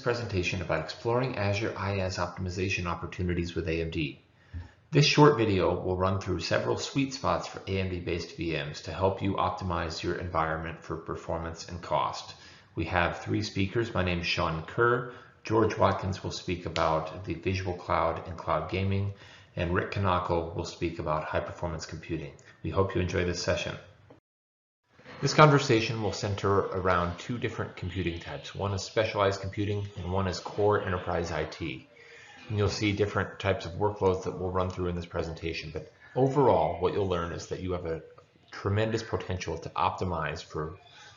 presentation about exploring Azure IaaS optimization opportunities with AMD. This short video will run through several sweet spots for AMD-based VMs to help you optimize your environment for performance and cost. We have three speakers. My name is Sean Kerr. George Watkins will speak about the visual cloud and cloud gaming, and Rick Knoechel will speak about high-performance computing. We hope you enjoy this session. This conversation will center around two different computing types. One is specialized computing and one is core enterprise IT. And you'll see different types of workloads that we'll run through in this presentation. But overall, what you'll learn is that you have a tremendous potential to optimize for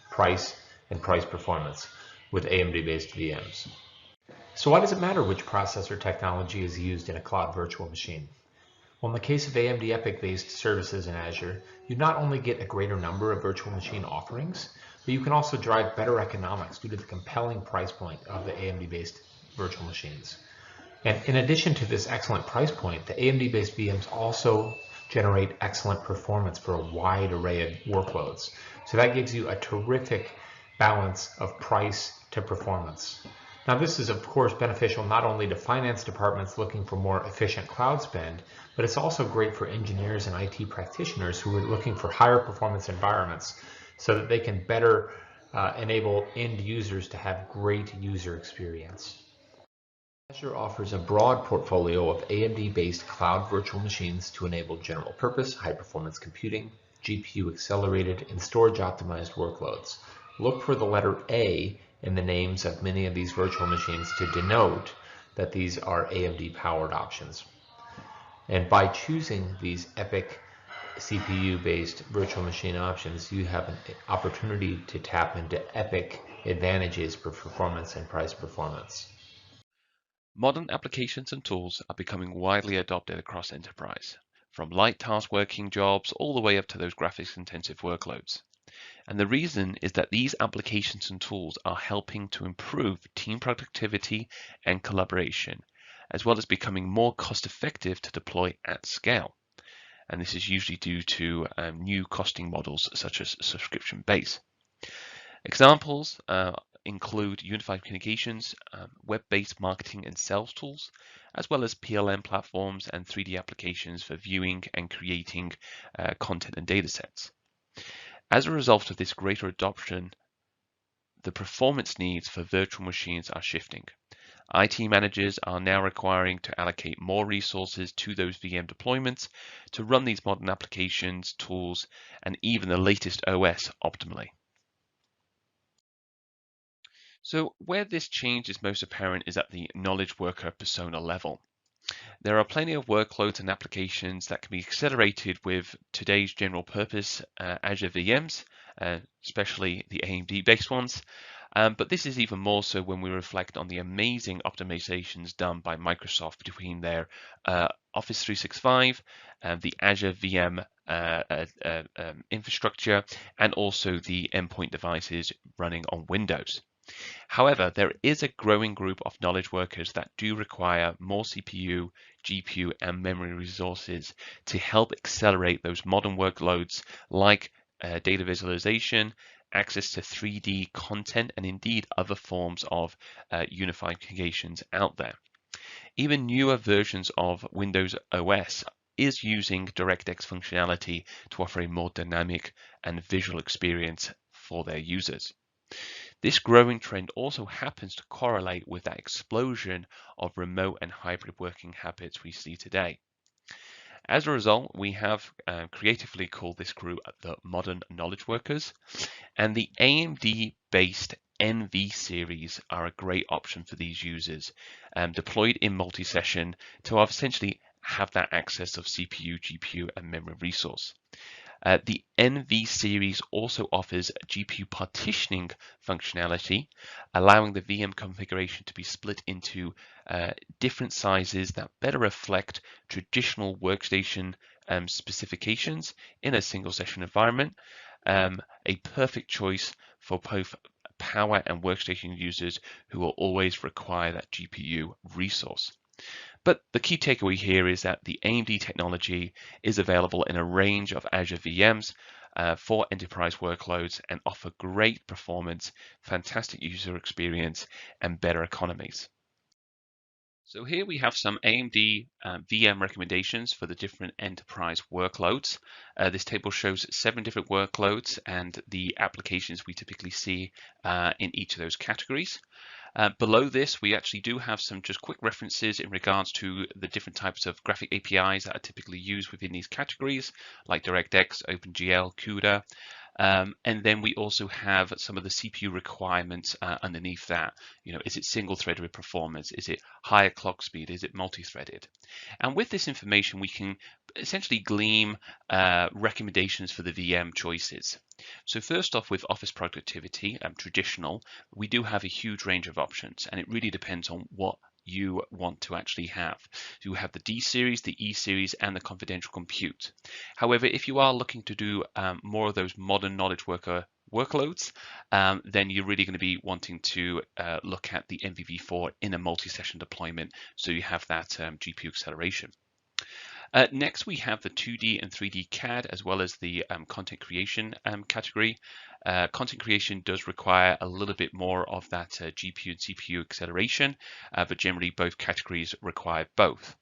price and price performance with AMD-based VMs. So why does it matter which processor technology is used in a cloud virtual machine? Well, in the case of AMD EPYC-based services in Azure, you not only get a greater number of virtual machine offerings, but you can also drive better economics due to the compelling price point of the AMD-based virtual machines. And in addition to this excellent price point, the AMD-based VMs also generate excellent performance for a wide array of workloads. So that gives you a terrific balance of price to performance. Now, this is, of course, beneficial not only to finance departments looking for more efficient cloud spend, but it's also great for engineers and IT practitioners who are looking for higher performance environments so that they can better enable end users to have great user experience. Azure offers a broad portfolio of AMD-based cloud virtual machines to enable general purpose, high-performance computing, GPU-accelerated, and storage-optimized workloads. Look for the letter A in the names of many of these virtual machines to denote that these are AMD-powered options. And by choosing these EPYC CPU-based virtual machine options, you have an opportunity to tap into EPYC advantages for performance and price performance. Modern applications and tools are becoming widely adopted across enterprise, from light task working jobs all the way up to those graphics-intensive workloads. And the reason is that these applications and tools are helping to improve team productivity and collaboration, as well as becoming more cost-effective to deploy at scale. And this is usually due to new costing models such as subscription-based. Examples include unified communications, web-based marketing and sales tools, as well as PLM platforms and 3D applications for viewing and creating content and data sets. As a result of this greater adoption, the performance needs for virtual machines are shifting. IT managers are now requiring to allocate more resources to those VM deployments to run these modern applications, tools, and even the latest OS optimally. So where this change is most apparent is at the knowledge worker persona level. There are plenty of workloads and applications that can be accelerated with today's general purpose Azure VMs, especially the AMD-based ones. But this is even more so when we reflect on the amazing optimizations done by Microsoft between their Office 365, the Azure VM infrastructure, and also the endpoint devices running on Windows. However, there is a growing group of knowledge workers that do require more CPU, GPU, and memory resources to help accelerate those modern workloads like data visualization, access to 3D content, and indeed other forms of unified communications out there. Even newer versions of Windows OS is using DirectX functionality to offer a more dynamic and visual experience for their users. This growing trend also happens to correlate with that explosion of remote and hybrid working habits we see today. As a result, we have creatively called this group the modern knowledge workers, and the AMD-based NV series are a great option for these users, deployed in multi-session to essentially have that access of CPU, GPU, and memory resource. The NV series also offers GPU partitioning functionality, allowing the VM configuration to be split into different sizes that better reflect traditional workstation specifications in a single session environment. A perfect choice for both power and workstation users who will always require that GPU resource. But the key takeaway here is that the AMD technology is available in a range of Azure VMs, for enterprise workloads and offer great performance, fantastic user experience, and better economies. So here we have some AMD VM recommendations for the different enterprise workloads. This table shows 7 different workloads and the applications we typically see in each of those categories. Below this, we actually do have some just quick references in regards to the different types of graphic APIs that are typically used within these categories, like DirectX, OpenGL, CUDA. And then we also have some of the CPU requirements underneath that. Is it single-threaded performance? Is it higher clock speed? Is it multi-threaded? And with this information, we can essentially glean recommendations for the VM choices. So first off, with office productivity, traditional, we do have a huge range of options, and it really depends on what you want to actually have. You have the D series, the E series, and the confidential compute. However, if you are looking to do more of those modern knowledge worker workloads, then you're really going to be wanting to look at the NVV4 in a multi-session deployment, so you have that GPU acceleration. Next, we have the 2D and 3D CAD, as well as the content creation category. Content creation does require a little bit more of that GPU and CPU acceleration, but generally both categories require both.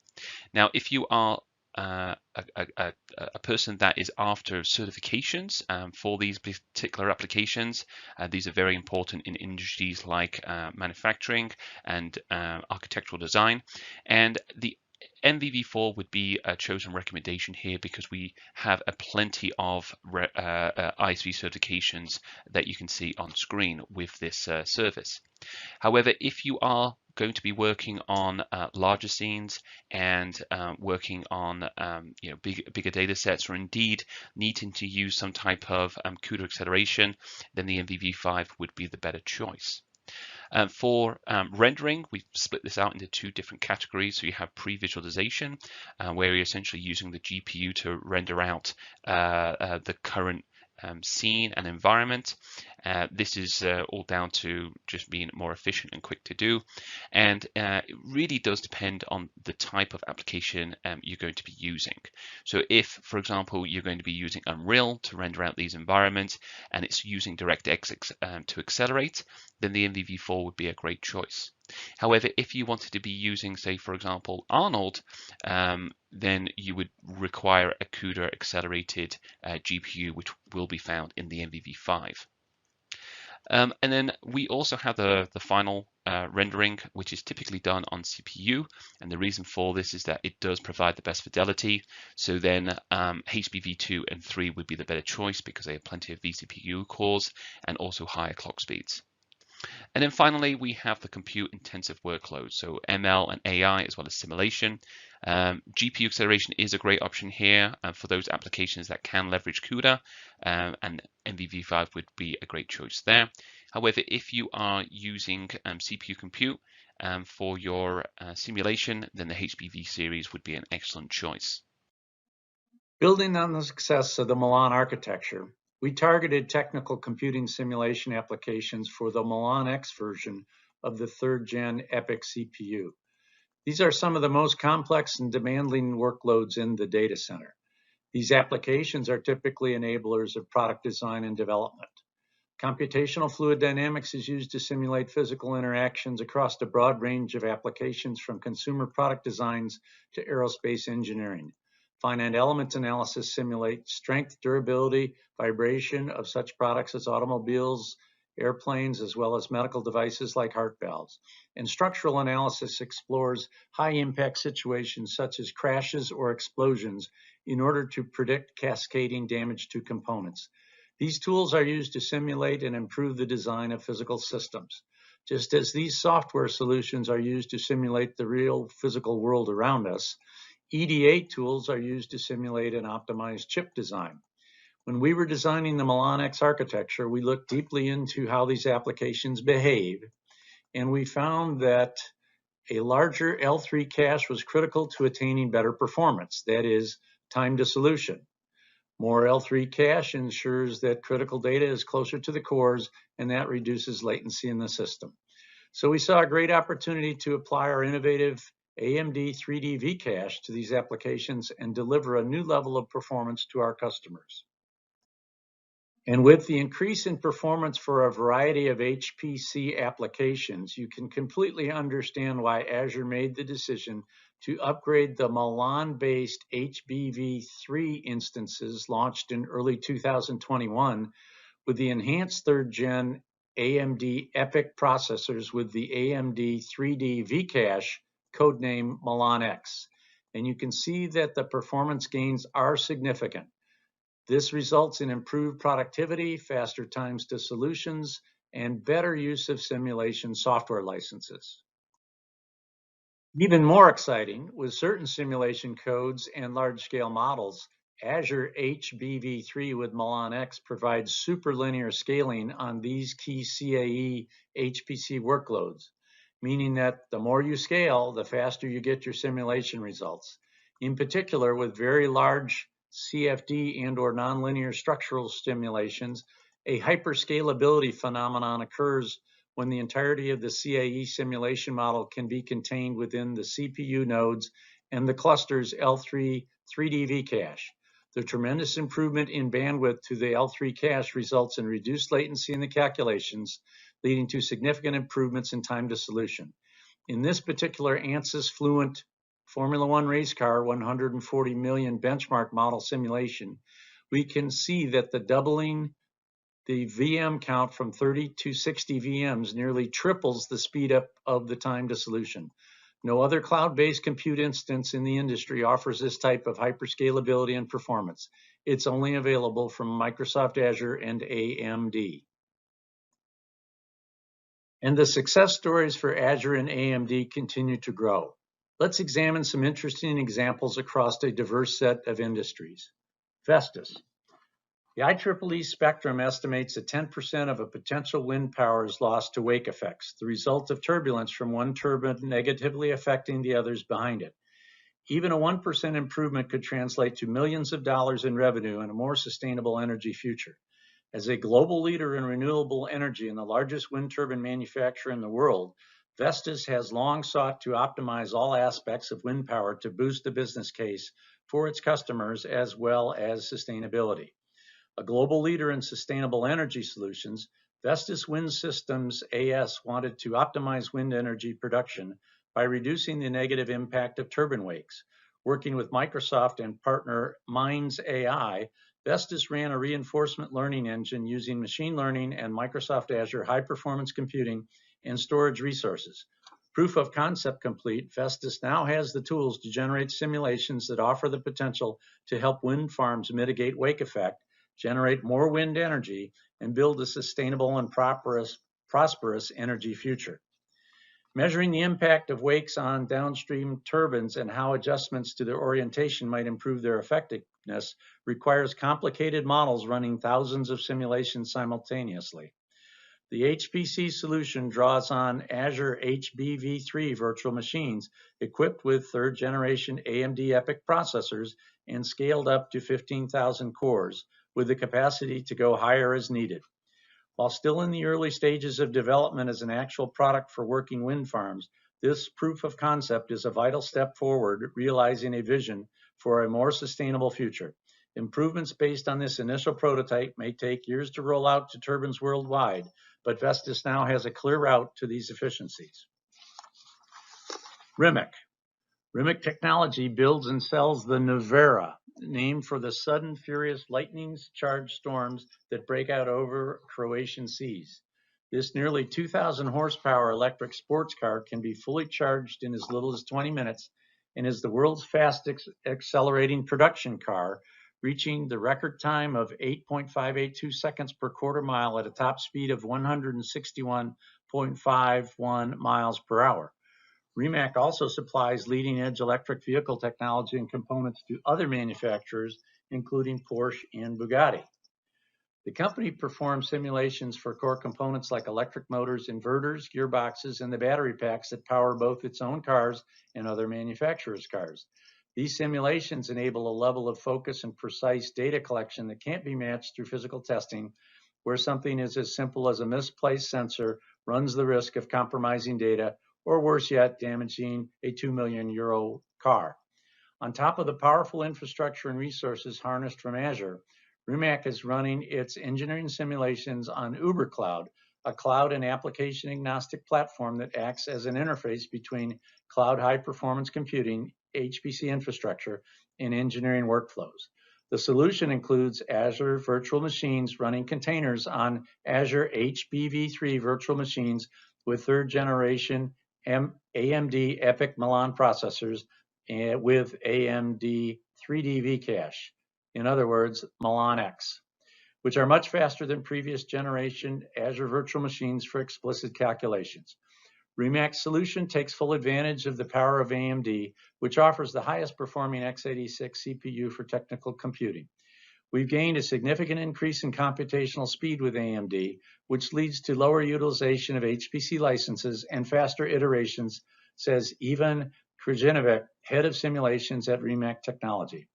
Now, if you are a person that is after certifications for these particular applications, these are very important in industries like manufacturing and architectural design, and the NVV4 would be a chosen recommendation here because we have a plenty of ISV certifications that you can see on screen with this service. However, if you are going to be working on larger scenes and working on bigger data sets, or indeed needing to use some type of CUDA acceleration, then the NVV5 would be the better choice. For rendering, we've split this out into 2 different categories. So you have pre-visualization, where you're essentially using the GPU to render out the current scene and environment. This is all down to just being more efficient and quick to do. And it really does depend on the type of application you're going to be using. So if, for example, you're going to be using Unreal to render out these environments and it's using DirectX to accelerate, then the NVV4 would be a great choice. However, if you wanted to be using, say, for example, Arnold, then you would require a CUDA accelerated GPU, which will be found in the NVV5. And then we also have the final rendering, which is typically done on CPU. And the reason for this is that it does provide the best fidelity. So then HBV2 and 3 would be the better choice because they have plenty of vCPU cores and also higher clock speeds. And then finally, we have the compute intensive workloads, so ML and AI, as well as simulation. GPU acceleration is a great option here for those applications that can leverage CUDA, and NVV5 would be a great choice there. However, if you are using CPU compute for your simulation, then the HBV series would be an excellent choice. Building on the success of the Milan architecture, we targeted technical computing simulation applications for the Milan X version of the 3rd Gen EPYC CPU. These are some of the most complex and demanding workloads in the data center. These applications are typically enablers of product design and development. Computational fluid dynamics is used to simulate physical interactions across a broad range of applications, from consumer product designs to aerospace engineering. Finite element analysis simulates strength, durability, vibration of such products as automobiles, airplanes, as well as medical devices like heart valves. And structural analysis explores high-impact situations such as crashes or explosions in order to predict cascading damage to components. These tools are used to simulate and improve the design of physical systems. Just as these software solutions are used to simulate the real physical world around us, EDA tools are used to simulate and optimize chip design. When we were designing the Milan X architecture, we looked deeply into how these applications behave, and we found that a larger L3 cache was critical to attaining better performance, that is, time to solution. More L3 cache ensures that critical data is closer to the cores, and that reduces latency in the system. So we saw a great opportunity to apply our innovative AMD 3D V-Cache to these applications and deliver a new level of performance to our customers. And with the increase in performance for a variety of HPC applications, you can completely understand why Azure made the decision to upgrade the Milan-based HBV3 instances launched in early 2021 with the enhanced 3rd Gen AMD EPYC processors with the AMD 3D V-Cache, codename Milan X. And you can see that the performance gains are significant. This results in improved productivity, faster times to solutions, and better use of simulation software licenses. Even more exciting, with certain simulation codes and large-scale models, Azure HBV3 with Milan X provides superlinear scaling on these key CAE HPC workloads, meaning that the more you scale, the faster you get your simulation results. In particular, with very large CFD and/or nonlinear structural simulations, a hyperscalability phenomenon occurs when the entirety of the CAE simulation model can be contained within the CPU nodes and the cluster's L3 3D V-Cache. The tremendous improvement in bandwidth to the L3 cache results in reduced latency in the calculations, leading to significant improvements in time to solution. In this particular ANSYS Fluent Formula One race car 140 million benchmark model simulation, we can see that the doubling the VM count from 30 to 60 VMs nearly triples the speed up of the time to solution. No other cloud-based compute instance in the industry offers this type of hyperscalability and performance. It's only available from Microsoft Azure and AMD. And the success stories for Azure and AMD continue to grow. Let's examine some interesting examples across a diverse set of industries. Vestas. The IEEE spectrum estimates that 10% of a potential wind power is lost to wake effects, the result of turbulence from one turbine negatively affecting the others behind it. Even a 1% improvement could translate to millions of dollars in revenue and a more sustainable energy future. As a global leader in renewable energy and the largest wind turbine manufacturer in the world, Vestas has long sought to optimize all aspects of wind power to boost the business case for its customers as well as sustainability. A global leader in sustainable energy solutions, Vestas Wind Systems AS wanted to optimize wind energy production by reducing the negative impact of turbine wakes. Working with Microsoft and partner Minds AI, Vestas ran a reinforcement learning engine using machine learning and Microsoft Azure high-performance computing and storage resources. Proof of concept complete, Vestas now has the tools to generate simulations that offer the potential to help wind farms mitigate wake effect, generate more wind energy, and build a sustainable and prosperous energy future. Measuring the impact of wakes on downstream turbines and how adjustments to their orientation might improve their effectiveness requires complicated models running thousands of simulations simultaneously. The HPC solution draws on Azure HBV3 virtual machines equipped with 3rd generation AMD EPYC processors and scaled up to 15,000 cores, with the capacity to go higher as needed. While still in the early stages of development as an actual product for working wind farms, this proof of concept is a vital step forward, realizing a vision for a more sustainable future. Improvements based on this initial prototype may take years to roll out to turbines worldwide, but Vestas now has a clear route to these efficiencies. RIMIC. RIMIC Technology builds and sells the Nevera, named for the sudden furious lightning-charged storms that break out over Croatian seas. This nearly 2,000 horsepower electric sports car can be fully charged in as little as 20 minutes and is the world's fastest accelerating production car, reaching the record time of 8.582 seconds per quarter mile at a top speed of 161.51 miles per hour. Rimac also supplies leading-edge electric vehicle technology and components to other manufacturers, including Porsche and Bugatti. The company performs simulations for core components like electric motors, inverters, gearboxes, and the battery packs that power both its own cars and other manufacturers' cars. These simulations enable a level of focus and precise data collection that can't be matched through physical testing, where something is as simple as a misplaced sensor runs the risk of compromising data, or worse yet, damaging a €2 million car. On top of the powerful infrastructure and resources harnessed from Azure, REMAC is running its engineering simulations on Uber Cloud, a cloud and application agnostic platform that acts as an interface between cloud high performance computing, HPC infrastructure, and engineering workflows. The solution includes Azure virtual machines running containers on Azure HBV3 virtual machines with third generation AMD EPYC Milan processors with AMD 3D V-cache. In other words, Milan X, which are much faster than previous generation Azure virtual machines for explicit calculations. REMAC's solution takes full advantage of the power of AMD, which offers the highest performing x86 CPU for technical computing. We've gained a significant increase in computational speed with AMD, which leads to lower utilization of HPC licenses and faster iterations, says Ivan Krajinovic, head of simulations at REMAC Technology.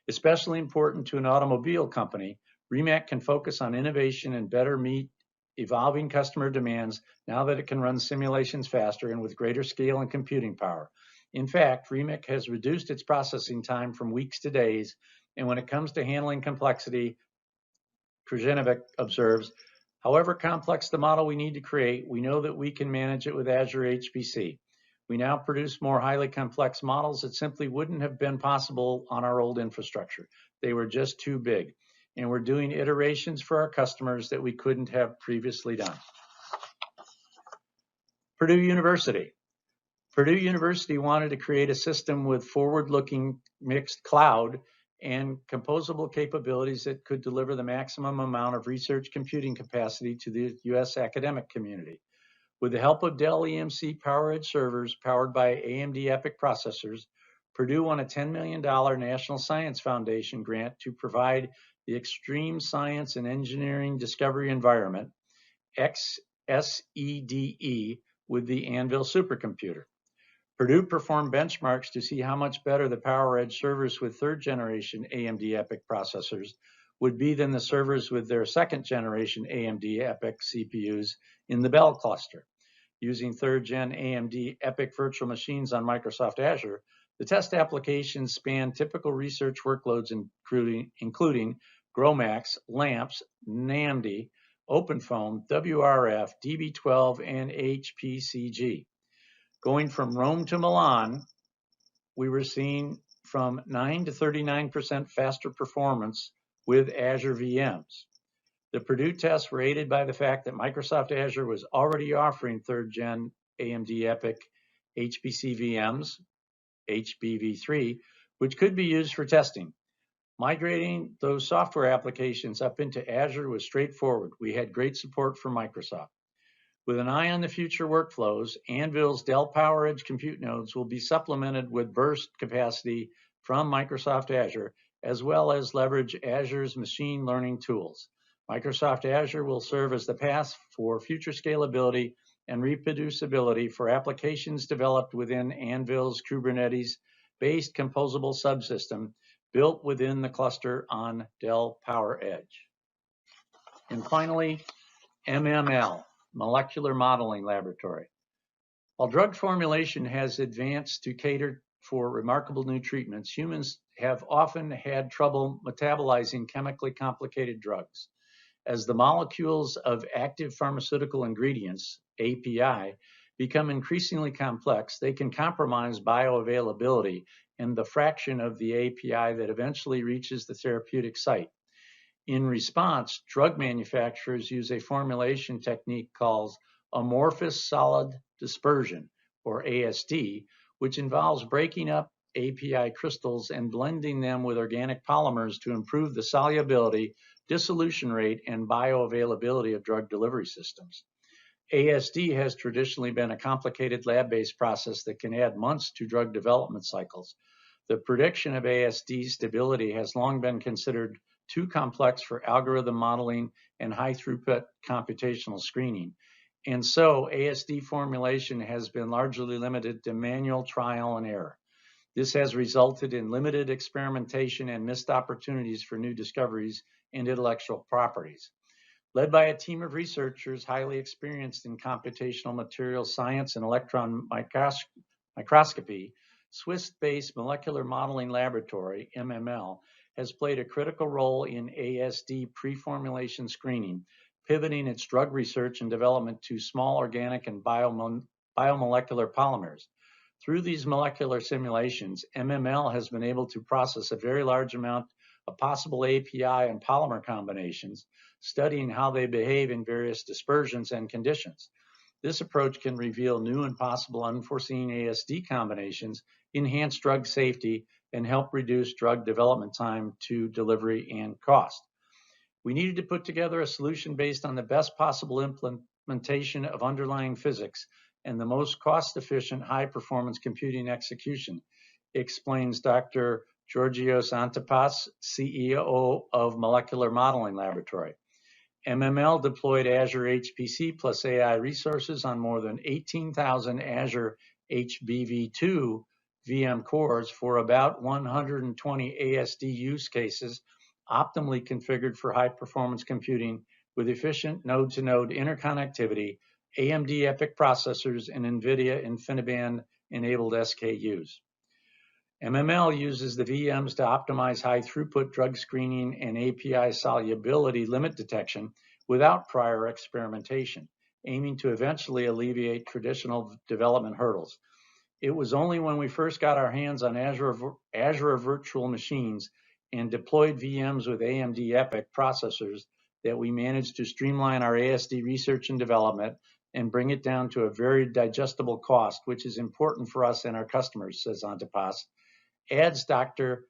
Especially important to an automobile company, REMAC can focus on innovation and better meet evolving customer demands now that it can run simulations faster and with greater scale and computing power. In fact, REMAC has reduced its processing time from weeks to days, and when it comes to handling complexity, Krajinovic observes, however complex the model we need to create, we know that we can manage it with Azure HPC. We now produce more highly complex models that simply wouldn't have been possible on our old infrastructure. They were just too big. And we're doing iterations for our customers that we couldn't have previously done. Purdue University. Purdue University wanted to create a system with forward-looking mixed cloud and composable capabilities that could deliver the maximum amount of research computing capacity to the U.S. academic community. With the help of Dell EMC PowerEdge servers powered by AMD EPYC processors, Purdue won a $10 million National Science Foundation grant to provide the Extreme Science and Engineering Discovery Environment, XSEDE, with the Anvil supercomputer. Purdue performed benchmarks to see how much better the PowerEdge servers with third generation AMD EPYC processors would be than the servers with their second generation AMD EPYC CPUs in the Bell cluster. Using third gen AMD EPYC virtual machines on Microsoft Azure, the test applications span typical research workloads including GROMACS, LAMPS, NAMD, OpenFOAM, WRF, DB12, and HPCG. Going from Rome to Milan, we were seeing from 9 to 39% faster performance with Azure VMs. The Purdue tests were aided by the fact that Microsoft Azure was already offering third-gen AMD EPYC HPC VMs, HBV3, which could be used for testing. Migrating those software applications up into Azure was straightforward. We had great support from Microsoft. With an eye on the future workflows, Anvil's Dell PowerEdge compute nodes will be supplemented with burst capacity from Microsoft Azure, as well as leverage Azure's machine learning tools. Microsoft Azure will serve as the path for future scalability and reproducibility for applications developed within Anvil's Kubernetes-based composable subsystem built within the cluster on Dell PowerEdge. And finally, MML, Molecular Modeling Laboratory. While drug formulation has advanced to cater for remarkable new treatments, humans have often had trouble metabolizing chemically complicated drugs. As the molecules of active pharmaceutical ingredients, API, become increasingly complex, they can compromise bioavailability and the fraction of the API that eventually reaches the therapeutic site. In response, drug manufacturers use a formulation technique called amorphous solid dispersion, or ASD, which involves breaking up API crystals and blending them with organic polymers to improve the solubility, dissolution rate, and bioavailability of drug delivery systems. ASD has traditionally been a complicated lab-based process that can add months to drug development cycles. The prediction of ASD stability has long been considered too complex for algorithm modeling and high-throughput computational screening. And so ASD formulation has been largely limited to manual trial and error. This has resulted in limited experimentation and missed opportunities for new discoveries and intellectual properties. Led by a team of researchers highly experienced in computational materials science and electron microscopy, Swiss-based Molecular Modeling Laboratory, MML, has played a critical role in ASD pre-formulation screening, pivoting its drug research and development to small organic and biomolecular polymers. Through these molecular simulations, MML has been able to process a very large amount of possible API and polymer combinations, studying how they behave in various dispersions and conditions. This approach can reveal new and possible unforeseen ASD combinations, enhance drug safety, and help reduce drug development time to delivery and cost. We needed to put together a solution based on the best possible implementation of underlying physics and the most cost-efficient high-performance computing execution, explains Dr. Georgios Antipas, CEO of Molecular Modeling Laboratory. MML deployed Azure HPC plus AI resources on more than 18,000 Azure HBV2 VM cores for about 120 ASD use cases, optimally configured for high-performance computing with efficient node-to-node interconnectivity, AMD EPYC processors, and NVIDIA InfiniBand-enabled SKUs. MML uses the VMs to optimize high-throughput drug screening and API solubility limit detection without prior experimentation, aiming to eventually alleviate traditional development hurdles. It was only when we first got our hands on Azure virtual machines and deployed VMs with AMD EPYC processors that we managed to streamline our ASD research and development and bring it down to a very digestible cost, which is important for us and our customers, says Antipas. Adds Dr.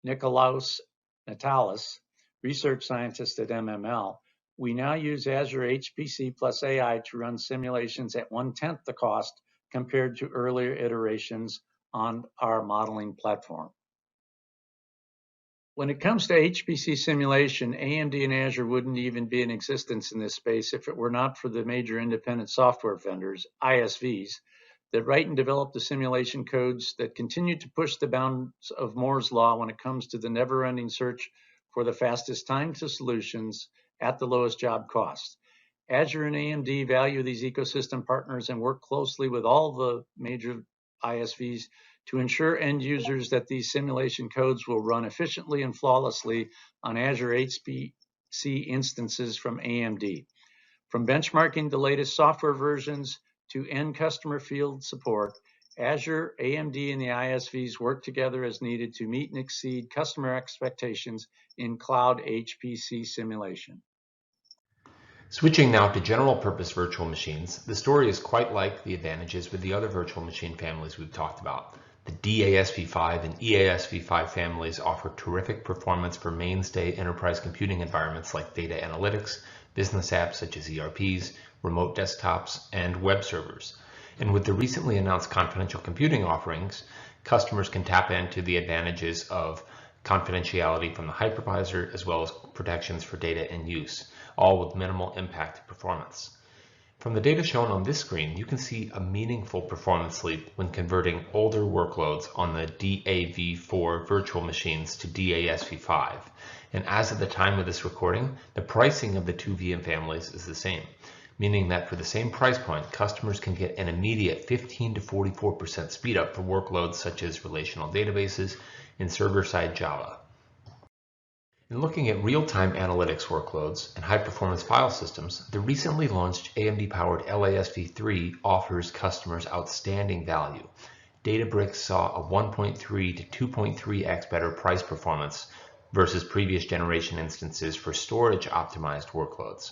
Nikolaos Natalis, research scientist at MML. We now use Azure HPC plus AI to run simulations at 1/10 the cost compared to earlier iterations on our modeling platform. When it comes to HPC simulation, AMD and Azure wouldn't even be in existence in this space if it were not for the major independent software vendors, ISVs, that write and develop the simulation codes that continue to push the bounds of Moore's law when it comes to the never-ending search for the fastest time to solutions at the lowest job cost. Azure and AMD value these ecosystem partners and work closely with all the major ISVs to ensure end users that these simulation codes will run efficiently and flawlessly on Azure HPC instances from AMD. From benchmarking the latest software versions to end customer field support, Azure, AMD, and the ISVs work together as needed to meet and exceed customer expectations in cloud HPC simulation. Switching now to general purpose virtual machines, the story is quite like the advantages with the other virtual machine families we've talked about. The DASV5 and EASV5 families offer terrific performance for mainstay enterprise computing environments like data analytics, business apps such as ERPs, remote desktops, and web servers. And with the recently announced confidential computing offerings, customers can tap into the advantages of confidentiality from the hypervisor as well as protections for data and use, all with minimal impact to performance. From the data shown on this screen, you can see a meaningful performance leap when converting older workloads on the DAV4 virtual machines to DASV5. And as of the time of this recording, the pricing of the two VM families is the same, meaning that for the same price point, customers can get an immediate 15 to 44% speed up for workloads such as relational databases and server-side Java. In looking at real-time analytics workloads and high-performance file systems, the recently launched AMD-powered LASV3 offers customers outstanding value. Databricks saw a 1.3 to 2.3x better price performance versus previous generation instances for storage-optimized workloads.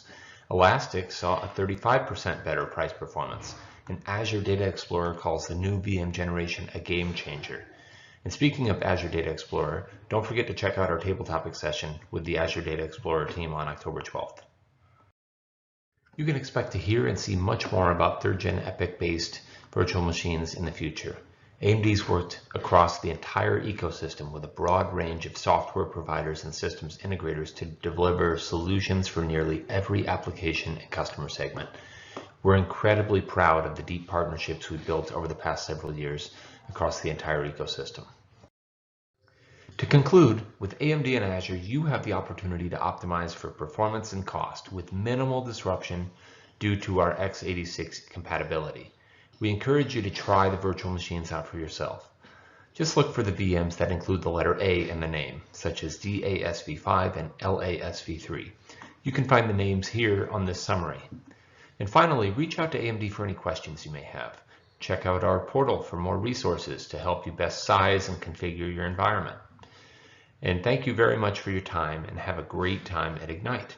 Elastic saw a 35% better price performance, and Azure Data Explorer calls the new VM generation a game changer. And speaking of Azure Data Explorer, don't forget to check out our table topic session with the Azure Data Explorer team on October 12th. You can expect to hear and see much more about 3rd Gen EPYC-based virtual machines in the future. AMD's worked across the entire ecosystem with a broad range of software providers and systems integrators to deliver solutions for nearly every application and customer segment. We're incredibly proud of the deep partnerships we've built over the past several years across the entire ecosystem. To conclude, with AMD and Azure, you have the opportunity to optimize for performance and cost with minimal disruption due to our x86 compatibility. We encourage you to try the virtual machines out for yourself. Just look for the VMs that include the letter A in the name, such as DASV5 and LASV3. You can find the names here on this summary. And finally, reach out to AMD for any questions you may have. Check out our portal for more resources to help you best size and configure your environment. And thank you very much for your time, and have a great time at Ignite.